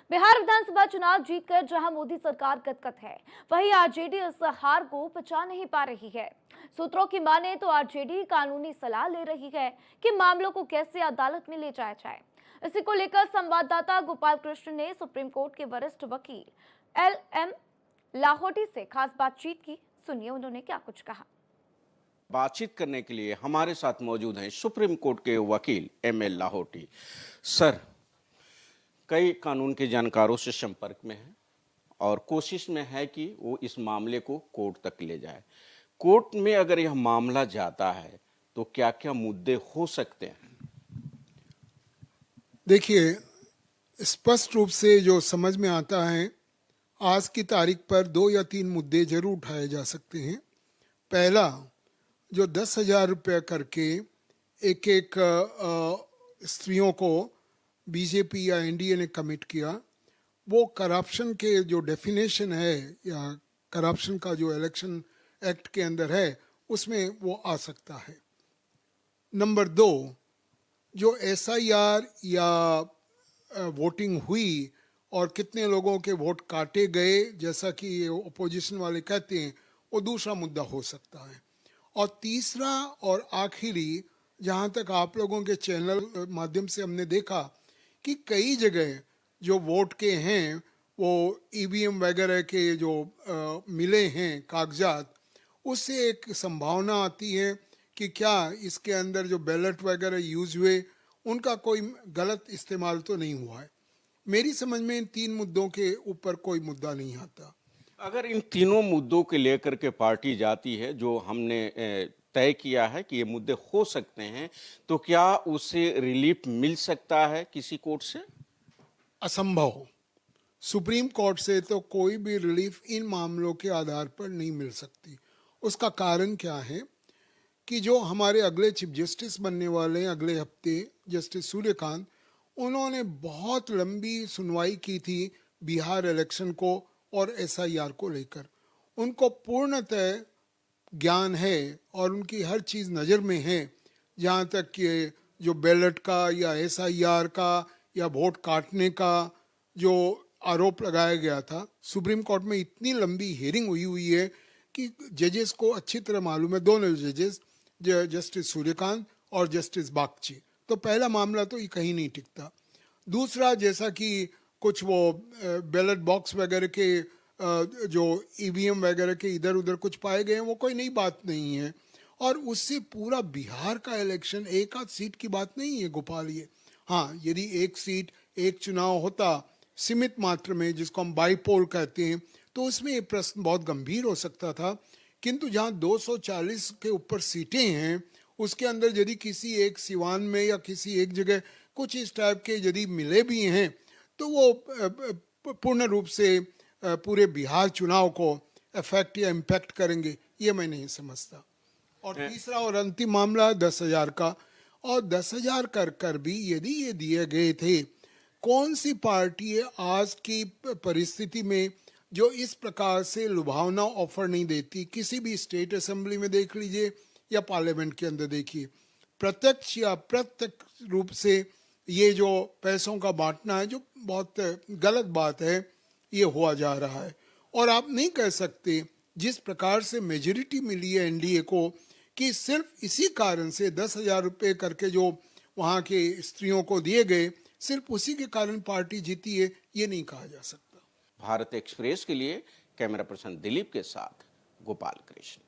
बिहार विधानसभा चुनाव जीतकर जहां मोदी सरकार गदगद है, वहीं आरजेडी इस हार को पचा नहीं पा रही है। सूत्रों की माने तो आरजेडी कानूनी सलाह ले रही है कि मामलों को कैसे अदालत में ले जाया जाए। इसी को लेकर संवाददाता गोपाल कृष्ण ने सुप्रीम कोर्ट के वरिष्ठ वकील LM लाहौटी से खास बातचीत की। सुनिए उन्होंने क्या कुछ कहा। बातचीत करने के लिए हमारे साथ मौजूद हैं सुप्रीम कोर्ट के वकील ML लाहौटी। सर, कई कानून के जानकारों से संपर्क में है और कोशिश में है कि वो इस मामले को कोर्ट तक ले जाए। कोर्ट में अगर यह मामला जाता है तो क्या क्या मुद्दे हो सकते हैं? देखिए, स्पष्ट रूप से जो समझ में आता है, आज की तारीख पर 2 या 3 मुद्दे जरूर उठाए जा सकते हैं। पहला, जो 10,000 रुपये करके एक एक स्त्रियों को बीजेपी या एनडीए ने कमिट किया, वो करप्शन के जो डेफिनेशन है या करप्शन का जो इलेक्शन एक्ट के अंदर है, उसमें वो आ सकता है। नंबर 2, जो SIR या वोटिंग हुई और कितने लोगों के वोट काटे गए, जैसा कि ओपोजिशन वाले कहते हैं, वो दूसरा मुद्दा हो सकता है। और तीसरा और आखिरी, जहाँ तक आप लोगों के चैनल माध्यम से हमने देखा कि कई जगह जो वोट के हैं वो EVM वगैरह के जो मिले हैं कागजात, उससे एक संभावना आती है कि क्या इसके अंदर जो बैलेट वगैरह यूज हुए उनका कोई गलत इस्तेमाल तो नहीं हुआ है। मेरी समझ में इन 3 मुद्दों के ऊपर कोई मुद्दा नहीं आता। अगर इन तीनों मुद्दों के लेकर के पार्टी जाती है, जो हमने तय किया है कि ये मुद्दे हो सकते हैं, तो क्या उसे रिलीफ मिल सकता है किसी कोर्ट से? असंभव। सुप्रीम कोर्ट से तो कोई भी रिलीफ इन मामलों के आधार पर नहीं मिल सकती। उसका कारण क्या है कि जो हमारे अगले चीफ जस्टिस बनने वाले हैं अगले हफ्ते, जस्टिस सूर्यकांत, उन्होंने बहुत लंबी सुनवाई की थी बिहार इलेक्शन को और SIR को लेकर। उनको पूर्णतः ज्ञान है और उनकी हर चीज़ नज़र में है। जहाँ तक कि जो बैलेट का या SIR का या वोट काटने का जो आरोप लगाया गया था, सुप्रीम कोर्ट में इतनी लंबी हियरिंग हुई है कि जजेस को अच्छी तरह मालूम है, दोनों जजेस, जस्टिस सूर्यकांत और जस्टिस बागची। तो पहला मामला तो ये कहीं नहीं टिकता। दूसरा, जैसा कि कुछ वो बैलेट बॉक्स वगैरह के जो EVM वगैरह के इधर उधर कुछ पाए गए हैं, वो कोई नई बात नहीं है। और उससे पूरा बिहार का इलेक्शन एक आध सीट की बात नहीं है गोपाल। ये हाँ, यदि एक सीट एक चुनाव होता सीमित मात्रा में, जिसको हम बाईपोल कहते हैं, तो उसमें ये प्रश्न बहुत गंभीर हो सकता था। किंतु जहाँ 240 के ऊपर सीटें हैं, उसके अंदर यदि किसी एक सिवान में या किसी एक जगह कुछ इस टाइप के यदि मिले भी हैं, तो वो पूर्ण रूप से पूरे बिहार चुनाव को इफेक्ट या इम्पैक्ट करेंगे, ये मैं नहीं समझता। और तीसरा और अंतिम मामला 10,000 का, और 10,000 कर भी यदि ये दिए गए थे, कौन सी पार्टी है आज की परिस्थिति में जो इस प्रकार से लुभावना ऑफर नहीं देती? किसी भी स्टेट असेंबली में देख लीजिए या पार्लियामेंट के अंदर देखिए, प्रत्यक्ष या अप्रत्यक्ष रूप से ये जो पैसों का बांटना है, जो बहुत गलत बात है, ये हुआ जा रहा है। और आप नहीं कह सकते जिस प्रकार से मेजॉरिटी मिली है एनडीए को कि सिर्फ इसी कारण से 10,000 रुपये करके जो वहाँ के स्त्रियों को दिए गए, सिर्फ उसी के कारण पार्टी जीती है, ये नहीं कहा जा सकता। भारत एक्सप्रेस के लिए कैमरा पर्सन दिलीप के साथ गोपाल कृष्ण।